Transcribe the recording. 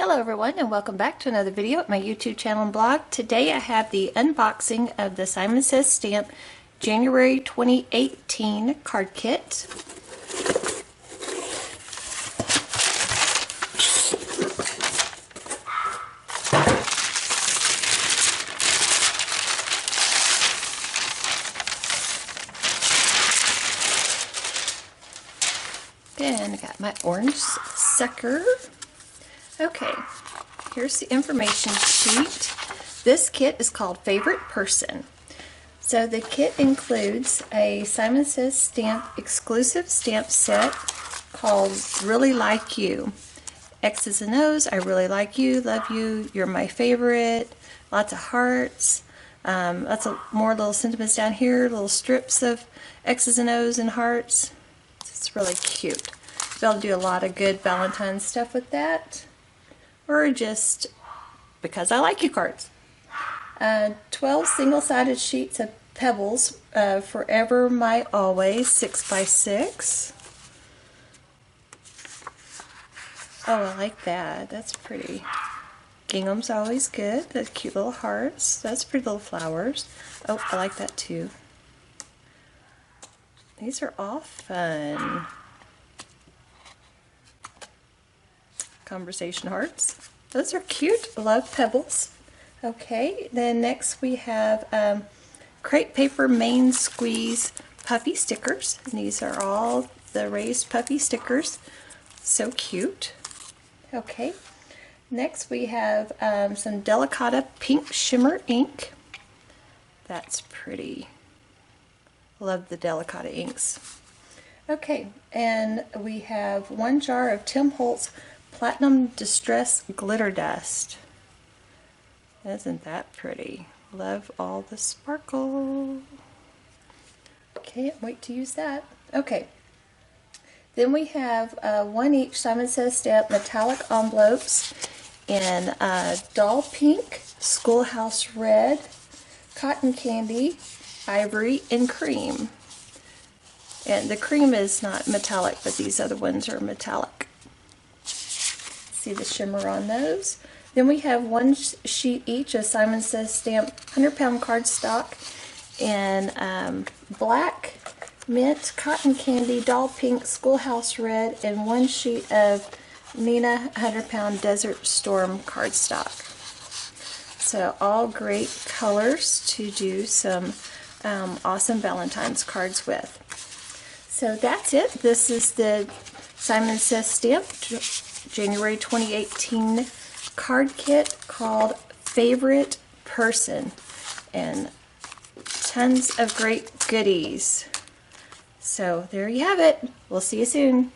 Hello everyone and welcome back to another video at my YouTube channel and blog. Today I have the unboxing of the Simon Says Stamp January 2018 card kit. Then I got my orange sucker. Okay, here's the information sheet. This kit is called Favorite Person. So the kit includes a Simon Says Stamp exclusive stamp set called Really Like You. X's and O's, I really like you, love you, you're my favorite, lots of hearts, lots of more little sentiments down here, little strips of X's and O's and hearts. It's really cute. Be able to do a lot of good Valentine's stuff with that. Or just because I like you cards. 12 single-sided sheets of Pebbles, Forever My Always, 6x6. Oh, I like that. That's pretty. Gingham's always good. That's cute little hearts. That's pretty little flowers. Oh, I like that too. These are all fun. Conversation hearts. Those are cute. Love Pebbles. Okay, then next we have crepe paper main squeeze puffy stickers. And these are all the raised puffy stickers. So cute. Okay, next we have some Delicata pink shimmer ink. That's pretty. Love the Delicata inks. Okay, and we have one jar of Tim Holtz Platinum Distress Glitter Dust. Isn't that pretty? Love all the sparkle. Can't wait to use that. Okay. Then we have one each Simon Says Stamp metallic envelopes in doll pink, schoolhouse red, cotton candy, ivory, and cream. And the cream is not metallic, but these other ones are metallic. See the shimmer on those. Then we have one sheet each of Simon Says Stamp 100-pound cardstock in black, mint, cotton candy, doll pink, schoolhouse red, and one sheet of Neenah 100-pound Desert Storm cardstock. So all great colors to do some awesome Valentine's cards with. So that's it. This is the Simon Says Stamp January 2018 card kit called Favorite Person, and tons of great goodies. So there you have it. We'll see you soon.